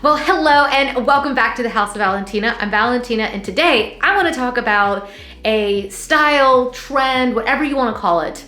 Well, hello and welcome back to the House of Valentina. I'm Valentina, and today I want to talk about a style, trend, whatever you want to call it.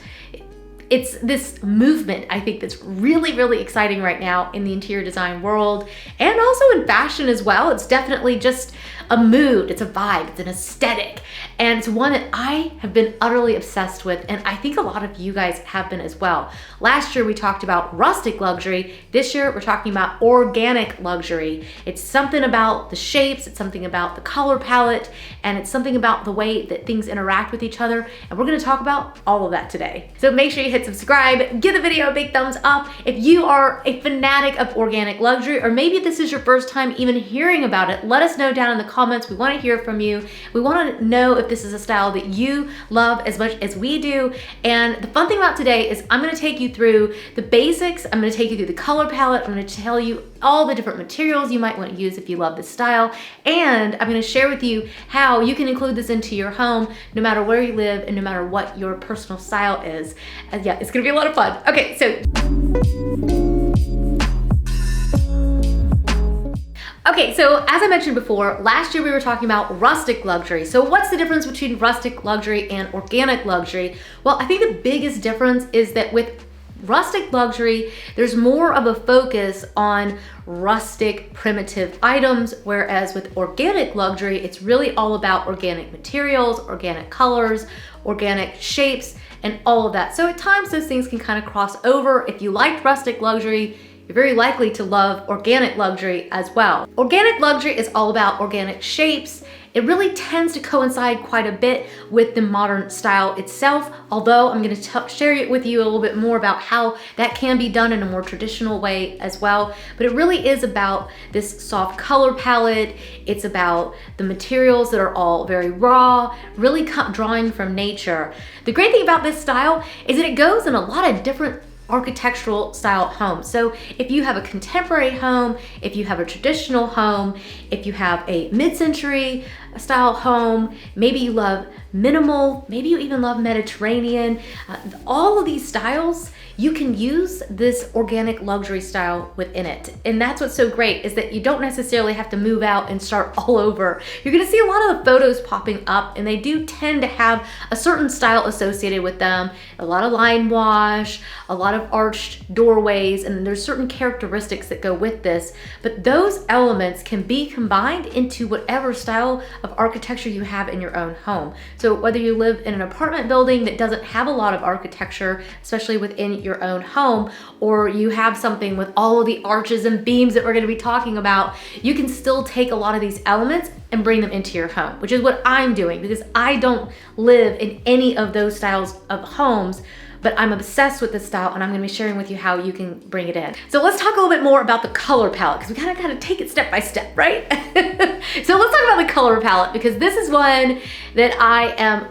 It's this movement, I think, that's really, really exciting right now in the interior design world and also in fashion as well. It's definitely just a mood, it's a vibe, it's an aesthetic, and it's one that I have been utterly obsessed with, and I think a lot of you guys have been as well. Last year we talked about rustic luxury. This year we're talking about organic luxury. It's something about the shapes, it's something about the color palette, and it's something about the way that things interact with each other, and we're gonna talk about all of that today. So make sure you hit subscribe, give the video a big thumbs up if you are a fanatic of organic luxury, or maybe this is your first time even hearing about it. Let us know down in the comments. We want to hear from you. We want to know if this is a style that you love as much as we do. And the fun thing about today is I'm going to take you through the basics. I'm going to take you through the color palette. I'm going to tell you all the different materials you might want to use if you love this style. And I'm going to share with you how you can include this into your home no matter where you live and no matter what your personal style is. And yeah, it's going to be a lot of fun. Okay, so as I mentioned before, last year we were talking about rustic luxury. So what's the difference between rustic luxury and organic luxury? Well, I think the biggest difference is that with rustic luxury, there's more of a focus on rustic, primitive items, whereas with organic luxury, it's really all about organic materials, organic colors, organic shapes, and all of that. So at times those things can kind of cross over. If you liked rustic luxury, you're very likely to love organic luxury as well. Organic luxury is all about organic shapes. It really tends to coincide quite a bit with the modern style itself, although I'm going to share it with you a little bit more about how that can be done in a more traditional way as well. But it really is about this soft color palette. It's about the materials that are all very raw, really drawing from nature. The great thing about this style is that it goes in a lot of different architectural style homes. So if you have a contemporary home, if you have a traditional home, if you have a mid-century style home, maybe you love minimal, maybe you even love Mediterranean, all of these styles, you can use this organic luxury style within it. And that's what's so great, is that you don't necessarily have to move out and start all over. You're gonna see a lot of the photos popping up, and they do tend to have a certain style associated with them. A lot of line wash, a lot of arched doorways, and there's certain characteristics that go with this. But those elements can be combined into whatever style of architecture you have in your own home. So whether you live in an apartment building that doesn't have a lot of architecture, especially within your own home, or you have something with all of the arches and beams that we're going to be talking about, you can still take a lot of these elements and bring them into your home, which is what I'm doing, because I don't live in any of those styles of homes, but I'm obsessed with this style, and I'm gonna be sharing with you how you can bring it in. So let's talk a little bit more about the color palette, because we kind of gotta take it step by step, right? So let's talk about the color palette, because this is one that I am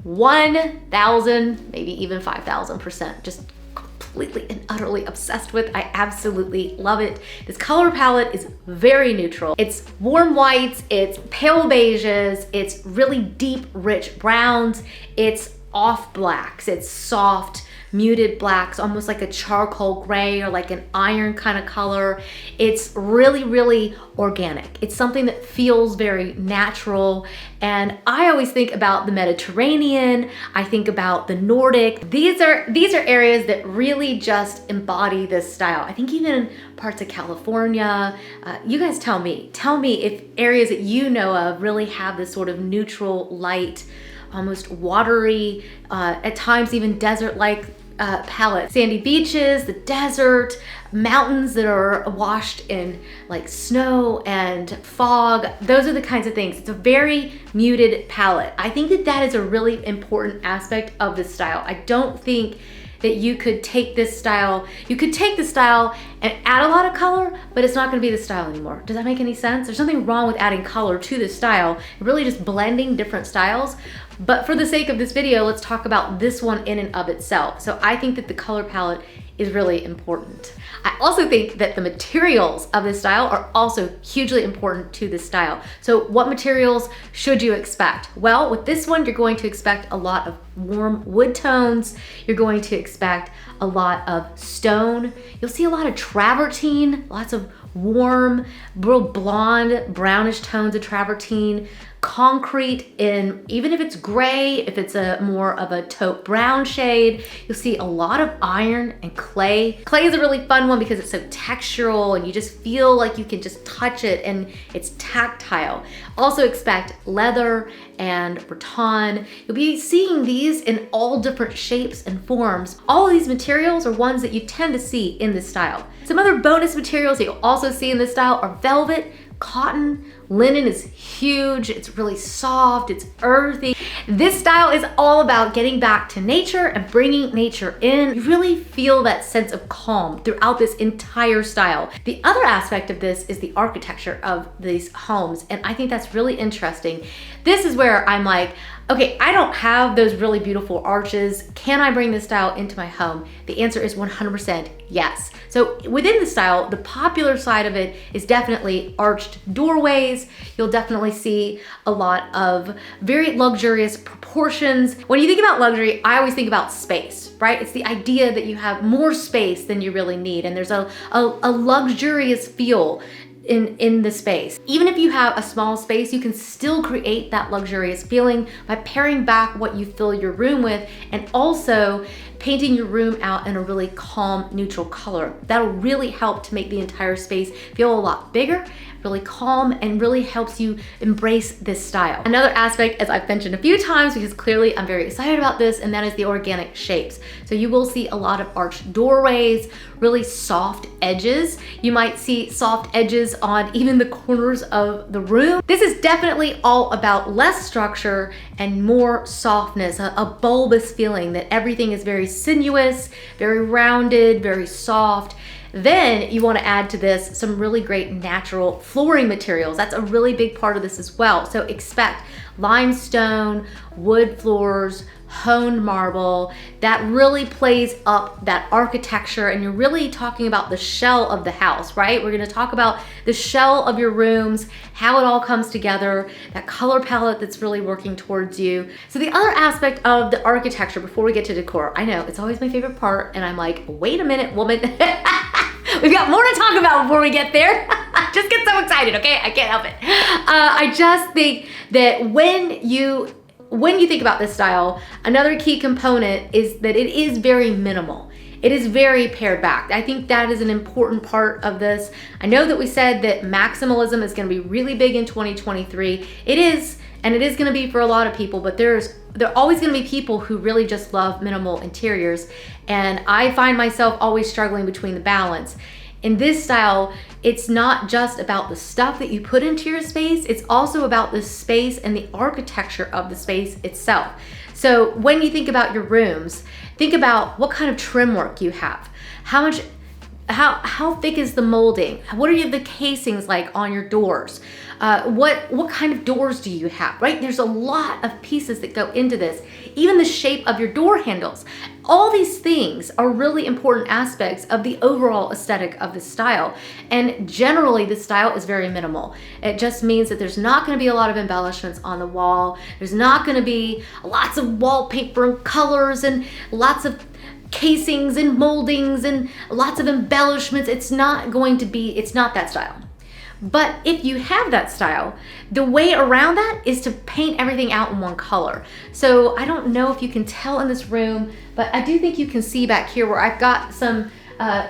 1,000, maybe even 5,000% just completely and utterly obsessed with. I absolutely love it. This color palette is very neutral. It's warm whites, it's pale beiges, it's really deep, rich browns, it's off blacks, it's soft, muted blacks, almost like a charcoal gray or like an iron kind of color. It's really, really organic. It's something that feels very natural. And I always think about the Mediterranean, I think about the Nordic. These are areas that really just embody this style. I think even parts of California, you guys tell me if areas that you know of really have this sort of neutral, light, almost watery, at times even desert-like palette. Sandy beaches, the desert, mountains that are washed in like snow and fog. Those are the kinds of things. It's a very muted palette. I think that that is a really important aspect of this style. I don't think that you could take this style, and add a lot of color, but it's not gonna be the style anymore. Does that make any sense? There's nothing wrong with adding color to this style, really just blending different styles. But for the sake of this video, let's talk about this one in and of itself. So I think that the color palette is really important. I also think that the materials of this style are also hugely important to this style. So what materials should you expect? Well, with this one, you're going to expect a lot of warm wood tones. You're going to expect a lot of stone. You'll see a lot of travertine, lots of warm, real blonde, brownish tones of travertine. Concrete in, even if it's gray, if it's a more of a taupe brown shade, you'll see a lot of iron and clay. Clay is a really fun one because it's so textural and you just feel like you can just touch it and it's tactile. Also expect leather and rattan. You'll be seeing these in all different shapes and forms. All of these materials are ones that you tend to see in this style. Some other bonus materials that you'll also see in this style are velvet, cotton, linen is huge, it's really soft, it's earthy. This style is all about getting back to nature and bringing nature in. You really feel that sense of calm throughout this entire style. The other aspect of this is the architecture of these homes, and I think that's really interesting. This is where I'm like, okay, I don't have those really beautiful arches. Can I bring this style into my home? The answer is 100% yes. So within the style, the popular side of it is definitely arched doorways. You'll definitely see a lot of very luxurious proportions. When you think about luxury, I always think about space, right? It's the idea that you have more space than you really need, and there's a luxurious feel in the space. Even if you have a small space, you can still create that luxurious feeling by paring back what you fill your room with and also painting your room out in a really calm, neutral color. That'll really help to make the entire space feel a lot bigger, really calm, and really helps you embrace this style. Another aspect, as I've mentioned a few times, because clearly I'm very excited about this, and that is the organic shapes. So you will see a lot of arched doorways, really soft edges. You might see soft edges on even the corners of the room. This is definitely all about less structure and more softness, a bulbous feeling that everything is very sinuous, very rounded, very soft. Then you want to add to this some really great natural flooring materials. That's a really big part of this as well. So expect limestone, wood floors, honed marble. That really plays up that architecture, and you're really talking about the shell of the house, right? We're going to talk about the shell of your rooms, how it all comes together, that color palette that's really working towards you. So the other aspect of the architecture before we get to decor, I know it's always my favorite part, and I'm like, wait a minute, woman. We've got more to talk about before we get there. Just get so excited, okay? I can't help it. I just think that when you think about this style, another key component is that it is very minimal. It is very pared back. I think that is an important part of this. I know that we said that maximalism is going to be really big in 2023. It is, and it is going to be for a lot of people, but there are always going to be people who really just love minimal interiors, and I find myself always struggling between the balance. In this style, it's not just about the stuff that you put into your space, it's also about the space and the architecture of the space itself. So when you think about your rooms, think about what kind of trim work you have. How thick is the molding? What are the casings like on your doors? What kind of doors do you have, right? There's a lot of pieces that go into this. Even the shape of your door handles. All these things are really important aspects of the overall aesthetic of the style. And generally, the style is very minimal. It just means that there's not going to be a lot of embellishments on the wall. There's not going to be lots of wallpaper and colors and lots of casings and moldings and lots of embellishments. It's not that style. But if you have that style, the way around that is to paint everything out in one color. So I don't know if you can tell in this room, but I do think you can see back here where I've got some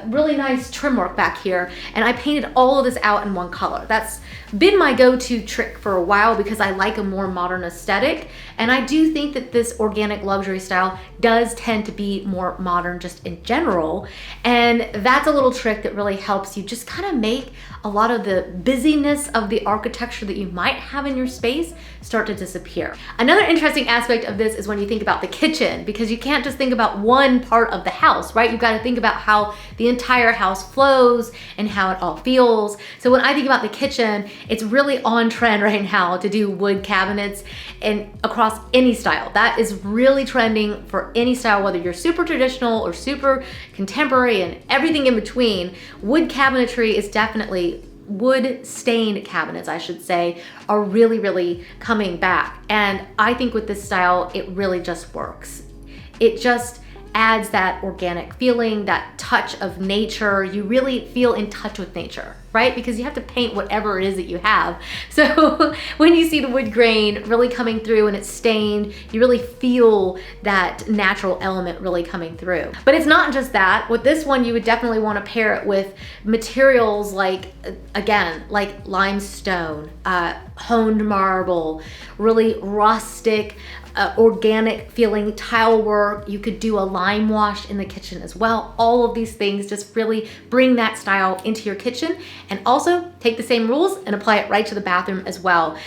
really nice trim work back here, and I painted all of this out in one color. That's been my go-to trick for a while because I like a more modern aesthetic, and I do think that this organic luxury style does tend to be more modern just in general, and that's a little trick that really helps you just kind of make a lot of the busyness of the architecture that you might have in your space start to disappear. Another interesting aspect of this is when you think about the kitchen, because you can't just think about one part of the house, right? You've got to think about how the entire house flows and how it all feels. So when I think about the kitchen, it's really on trend right now to do wood cabinets and across any style. That is really trending for any style, whether you're super traditional or super contemporary and everything in between. Wood cabinetry is definitely wood stained cabinets, I should say, are really, really coming back. And I think with this style, it really just works. It just adds that organic feeling, that touch of nature. You really feel in touch with nature, right? Because you have to paint whatever it is that you have. So when you see the wood grain really coming through and it's stained, you really feel that natural element really coming through. But it's not just that. With this one, you would definitely want to pair it with materials like, again, like limestone, honed marble, really rustic, organic feeling tile work. You could do a lime wash in the kitchen as well. All of these things just really bring that style into your kitchen, and also take the same rules and apply it right to the bathroom as well.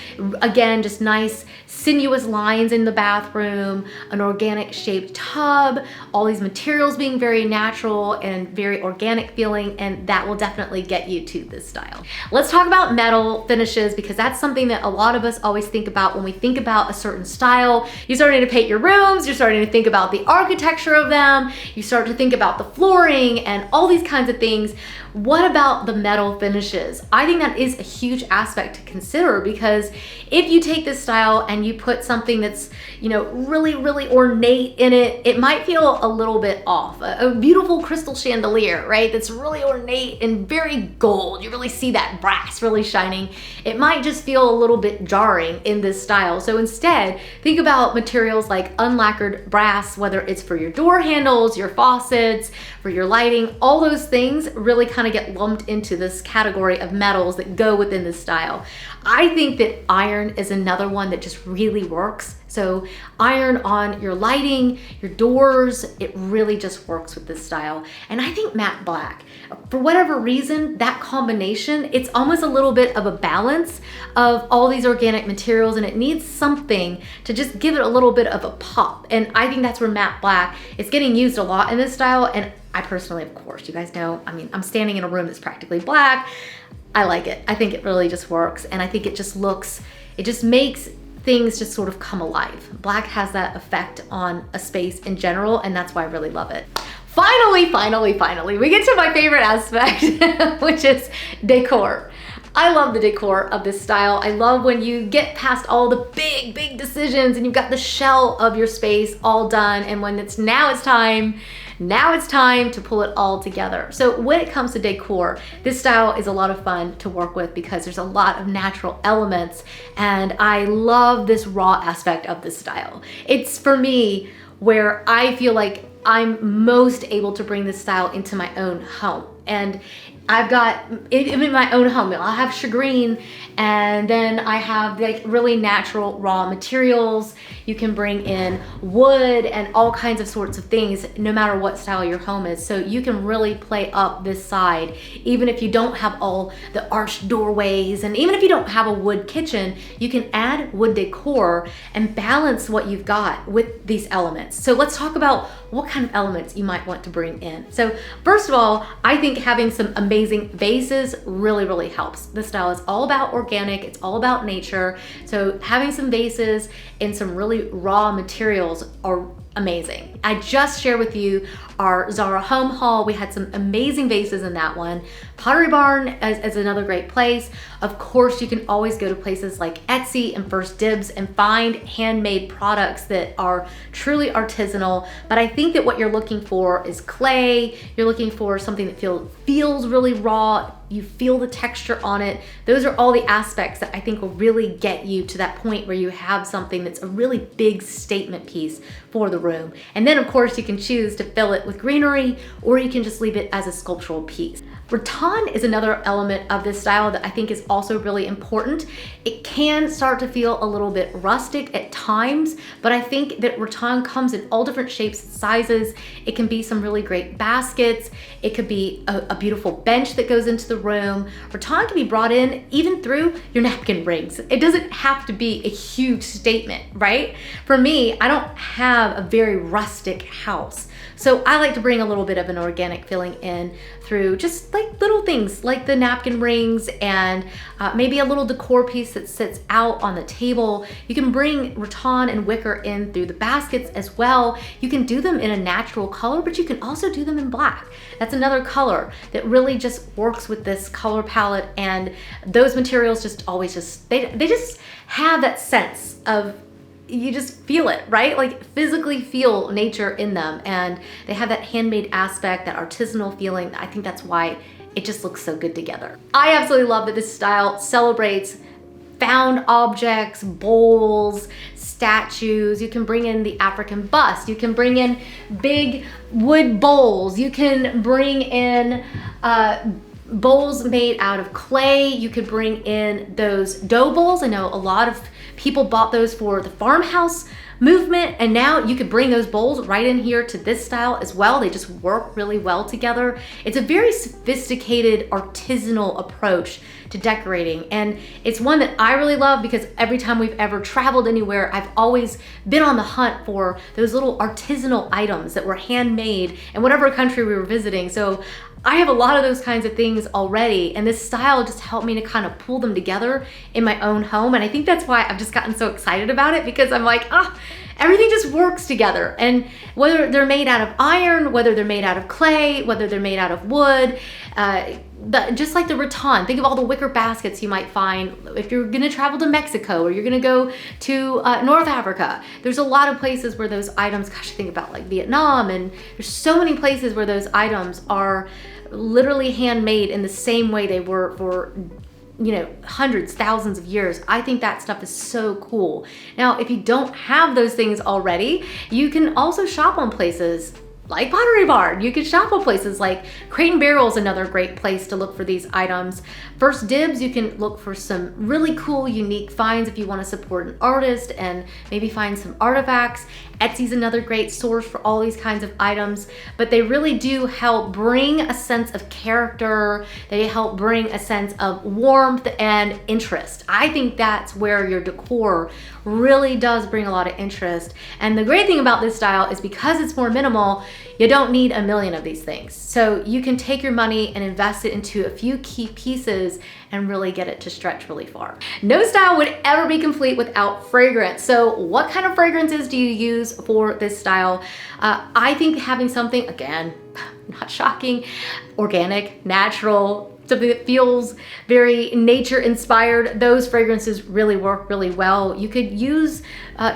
Again, just nice sinuous lines in the bathroom, an organic shaped tub, all these materials being very natural and very organic feeling, and that will definitely get you to this style. Let's talk about metal finishes, because that's something that a lot of us always think about when we think about a certain style. You're starting to paint your rooms, you're starting to think about the architecture of them, you start to think about the flooring and all these kinds of things. What about the metal finishes? I think that is a huge aspect to consider, because if you take this style and you put something that's, you know, really, really ornate in it, it might feel a little bit off. A beautiful crystal chandelier, right? That's really ornate and very gold. You really see that brass really shining. It might just feel a little bit jarring in this style. So instead, think about materials like unlacquered brass, whether it's for your door handles, your faucets, for your lighting. All those things really kind of get lumped into this category of metals that go within this style. I think that iron is another one that just really works. So iron on your lighting, your doors, it really just works with this style. And I think matte black, for whatever reason, that combination, it's almost a little bit of a balance of all these organic materials, and it needs something to just give it a little bit of a pop. And I think that's where matte black is getting used a lot in this style. And I personally, of course, you guys know, I mean, I'm standing in a room that's practically black. I like it. I think it really just works. And I think it just looks, it just makes things just sort of come alive. Black has that effect on a space in general, and that's why I really love it. Finally, we get to my favorite aspect, which is decor. I love the decor of this style. I love when you get past all the big decisions and you've got the shell of your space all done, and when it's now it's time to pull it all together. So when it comes to decor, this style is a lot of fun to work with because there's a lot of natural elements, and I love this raw aspect of this style. It's, for me, where I feel like I'm most able to bring this style into my own home. And I've got, in my own home, I'll have shagreen, and then I have like really natural raw materials. You can bring in wood and all kinds of sorts of things, no matter what style your home is. So you can really play up this side, even if you don't have all the arched doorways, and even if you don't have a wood kitchen, you can add wood decor and balance what you've got with these elements. So let's talk about what kind of elements you might want to bring in. So first of all, I think having some amazing vases really helps. This style is all about organic, it's all about nature. So having some vases and some really raw materials are amazing. I just shared with you our Zara home haul. We had some amazing vases in that one. Pottery Barn is another great place. Of course, you can always go to places like Etsy and First Dibs and find handmade products that are truly artisanal. But I think that what you're looking for is clay. You're looking for something that feels really raw. You feel the texture on it. Those are all the aspects that I think will really get you to that point where you have something that's a really big statement piece for the room. And then of course you can choose to fill it with greenery, or you can just leave it as a sculptural piece. Rattan is another element of this style that I think is also really important. It can start to feel a little bit rustic at times, but I think that rattan comes in all different shapes and sizes. It can be some really great baskets. It could be a beautiful bench that goes into the room. Rattan can be brought in even through your napkin rings. It doesn't have to be a huge statement, right? For me, I don't have a very rustic house, so I like to bring a little bit of an organic feeling in through just like little things like the napkin rings and maybe a little decor piece that sits out on the table. You can bring rattan and wicker in through the baskets as well. You can do them in a natural color, but you can also do them in black. That's another color that really just works with this color palette, and those materials just always they just have that sense of, you just feel it, right? Like physically feel nature in them, and they have that handmade aspect, that artisanal feeling. I think that's why it just looks so good together. I absolutely love that this style celebrates found objects, bowls, statues. You can bring in the African bust. You can bring in big wood bowls. You can bring in bowls made out of clay. You could bring in those dough bowls. I know a lot of people bought those for the farmhouse movement, and now you could bring those bowls right in here to this style as well. They just work really well together. It's a very sophisticated artisanal approach to decorating, and it's one that I really love because every time we've ever traveled anywhere, I've always been on the hunt for those little artisanal items that were handmade in whatever country we were visiting. So I have a lot of those kinds of things already, and this style just helped me to kind of pull them together in my own home. And I think that's why I've just gotten so excited about it, because I'm like, everything just works together. And whether they're made out of iron, whether they're made out of clay, whether they're made out of wood, just like the rattan, think of all the wicker baskets you might find if you're gonna travel to Mexico or you're gonna go to North Africa. There's a lot of places where those items, gosh, think about like Vietnam, and there's so many places where those items are literally handmade in the same way they were for, you know, hundreds, thousands of years. I think that stuff is so cool. Now, if you don't have those things already, you can also shop on places like Pottery Barn. You can shop at places like Crate & Barrel is another great place to look for these items. First Dibs, you can look for some really cool, unique finds if you want to support an artist and maybe find some artifacts. Etsy's another great source for all these kinds of items, but they really do help bring a sense of character. They help bring a sense of warmth and interest. I think that's where your decor really does bring a lot of interest. And the great thing about this style is because it's more minimal, you don't need a million of these things. So you can take your money and invest it into a few key pieces and really get it to stretch really far. No style would ever be complete without fragrance. So what kind of fragrances do you use for this style? I think having something, again, not shocking, organic, natural, something that feels very nature inspired, those fragrances really work really well. You could use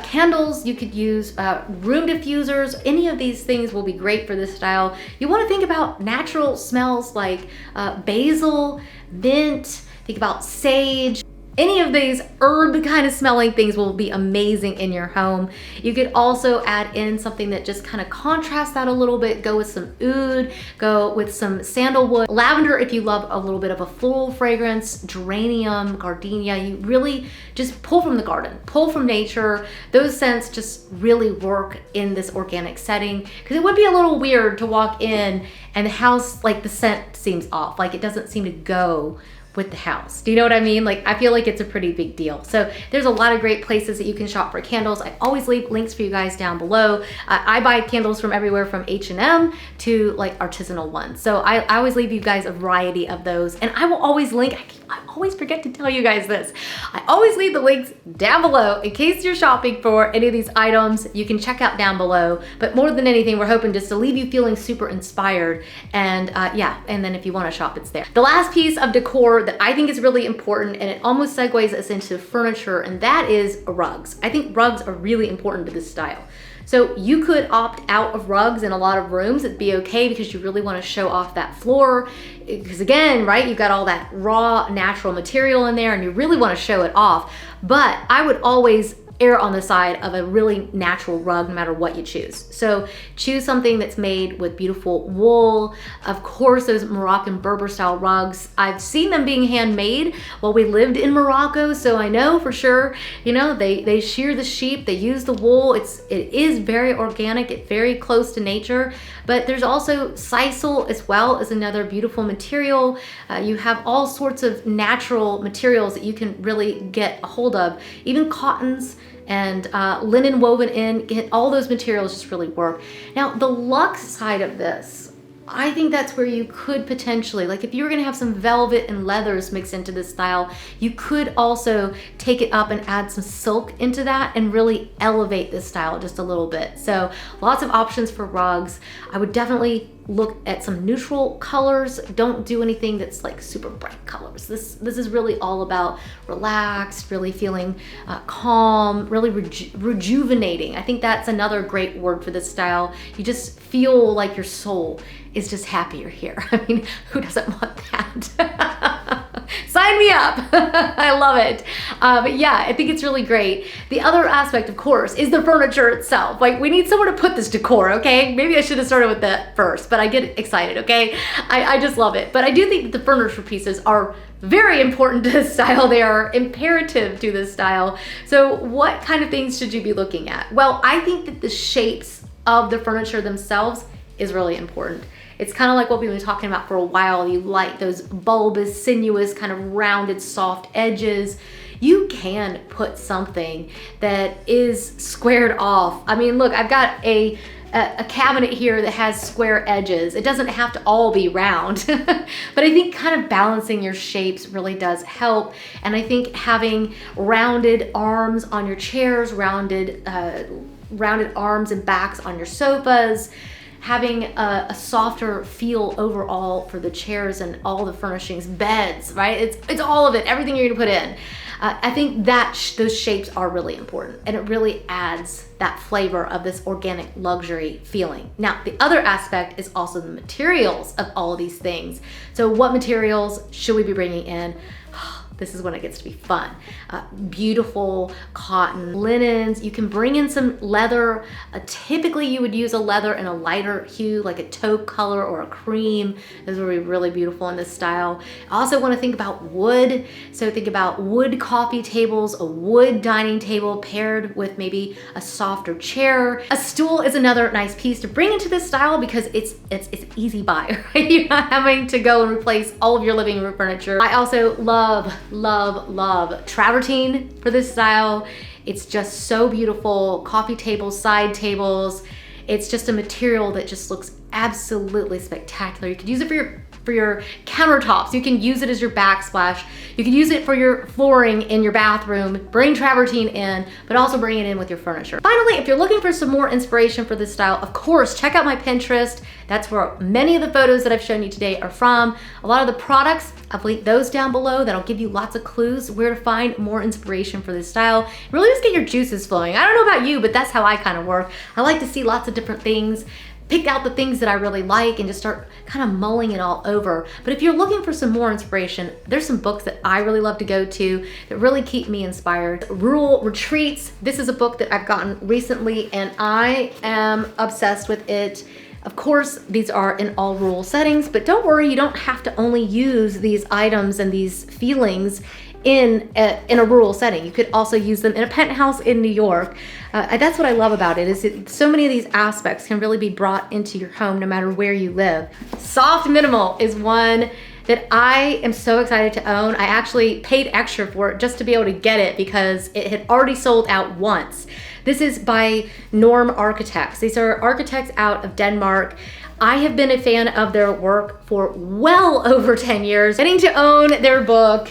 candles, you could use room diffusers. Any of these things will be great for this style. You want to think about natural smells like basil, mint, think about sage. Any of these herb kind of smelling things will be amazing in your home. You could also add in something that just kind of contrasts that a little bit. Go with some oud, go with some sandalwood. Lavender if you love a little bit of a floral fragrance, geranium, gardenia. You really just pull from the garden, pull from nature. Those scents just really work in this organic setting, because it would be a little weird to walk in and the house, like the scent seems off, like it doesn't seem to go with the house. Do you know what I mean? Like, I feel like it's a pretty big deal. So there's a lot of great places that you can shop for candles. I always leave links for you guys down below. I buy candles from everywhere from H&M to like artisanal ones. So I always leave you guys a variety of those. And I will always link, I always forget to tell you guys this. I always leave the links down below in case you're shopping for any of these items. You can check out down below. But more than anything, we're hoping just to leave you feeling super inspired. And yeah, and then if you want to shop, it's there. The last piece of decor that I think is really important, and it almost segues us into furniture, and that is rugs. I think rugs are really important to this style. So you could opt out of rugs in a lot of rooms. It'd be okay because you really want to show off that floor. Because again, right, you've got all that raw natural material in there and you really want to show it off. But I would always err on the side of a really natural rug no matter what you choose. So choose something that's made with beautiful wool. Of course, those Moroccan Berber style rugs, I've seen them being handmade while we lived in Morocco, so I know for sure, you know, they shear the sheep, they use the wool. It is very organic, it's very close to nature, but there's also sisal as well as another beautiful material. You have all sorts of natural materials that you can really get a hold of, even cottons and linen woven in. Get all those materials just really work. Now, the luxe side of this, I think that's where you could potentially, like if you were gonna have some velvet and leathers mixed into this style, you could also take it up and add some silk into that and really elevate this style just a little bit. So lots of options for rugs. I would definitely look at some neutral colors. Don't do anything that's like super bright colors. This is really all about relaxed, really feeling calm, really rejuvenating. I think that's another great word for this style. You just feel like your soul is just happier here. I mean, who doesn't want that? Sign me up. I love it. But yeah, I think it's really great. The other aspect, of course, is the furniture itself. Like, we need somewhere to put this decor, okay? Maybe I should have started with that first, but I get excited, okay? I just love it. But I do think that the furniture pieces are very important to this style. They are imperative to this style. So what kind of things should you be looking at? Well, I think that the shapes of the furniture themselves is really important. It's kind of like what we've been talking about for a while. You like those bulbous, sinuous, kind of rounded, soft edges. You can put something that is squared off. I mean, look, I've got a cabinet here that has square edges. It doesn't have to all be round, but I think kind of balancing your shapes really does help. And I think having rounded arms on your chairs, rounded arms and backs on your sofas, having a softer feel overall for the chairs and all the furnishings, beds, right? It's all of it, everything you're gonna put in. I think that those shapes are really important, and it really adds that flavor of this organic luxury feeling. Now, the other aspect is also the materials of all of these things. So what materials should we be bringing in? This is when it gets to be fun. Beautiful cotton, linens. You can bring in some leather. Typically you would use a leather in a lighter hue, like a taupe color or a cream. Those would be really beautiful in this style. I also want to think about wood. So think about wood coffee tables, a wood dining table paired with maybe a softer chair. A stool is another nice piece to bring into this style because it's easy buy, right? You're not having to go and replace all of your living room furniture. I also love travertine for this style. It's just so beautiful. Coffee tables, side tables. It's just a material that just looks absolutely spectacular. You could use it for your countertops. You can use it as your backsplash. You can use it for your flooring in your bathroom. Bring travertine in, but also bring it in with your furniture. Finally, if you're looking for some more inspiration for this style, of course, check out my Pinterest. That's where many of the photos that I've shown you today are from. A lot of the products, I've linked those down below. That'll give you lots of clues where to find more inspiration for this style. Really just get your juices flowing. I don't know about you, but that's how I kind of work. I like to see lots of different things, pick out the things that I really like and just start kind of mulling it all over. But if you're looking for some more inspiration, there's some books that I really love to go to that really keep me inspired. Rural Retreats. This is a book that I've gotten recently and I am obsessed with it. Of course, these are in all rural settings, but don't worry, you don't have to only use these items and these feelings in a rural setting. You could also use them in a penthouse in New York. That's what I love about it, is that so many of these aspects can really be brought into your home no matter where you live. Soft Minimal is one that I am so excited to own. I actually paid extra for it just to be able to get it because it had already sold out once. This is by Norm Architects. These are architects out of Denmark. I have been a fan of their work for well over 10 years. Getting to own their book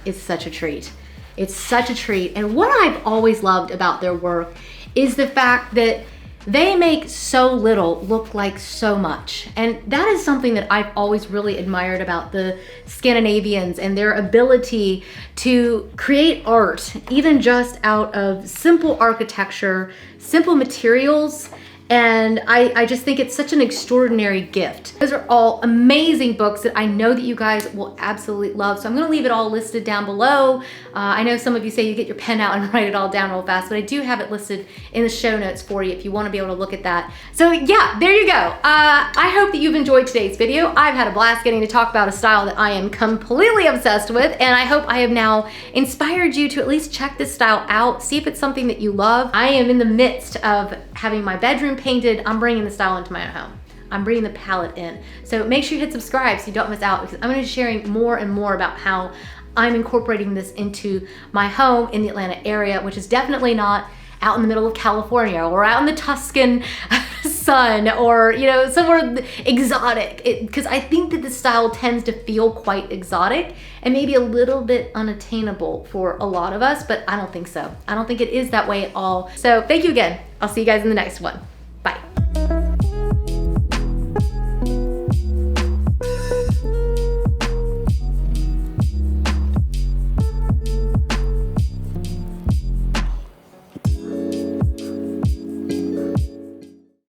is such a treat. It's such a treat. And what I've always loved about their work is the fact that they make so little look like so much. And that is something that I've always really admired about the Scandinavians and their ability to create art, even just out of simple architecture, simple materials. And I just think it's such an extraordinary gift. Those are all amazing books that I know that you guys will absolutely love. So I'm gonna leave it all listed down below. I know some of you say you get your pen out and write it all down real fast, but I do have it listed in the show notes for you if you wanna be able to look at that. So yeah, there you go. I hope that you've enjoyed today's video. I've had a blast getting to talk about a style that I am completely obsessed with, and I hope I have now inspired you to at least check this style out, see if it's something that you love. I am in the midst of having my bedroom painted. I'm bringing the style into my own home. I'm bringing the palette in. So make sure you hit subscribe so you don't miss out, because I'm gonna be sharing more and more about how I'm incorporating this into my home in the Atlanta area, which is definitely not out in the middle of California or out in the Tuscan sun or, you know, somewhere exotic, because I think that this style tends to feel quite exotic and maybe a little bit unattainable for a lot of us, but I don't think so. I don't think it is that way at all. So thank you again. I'll see you guys in the next one.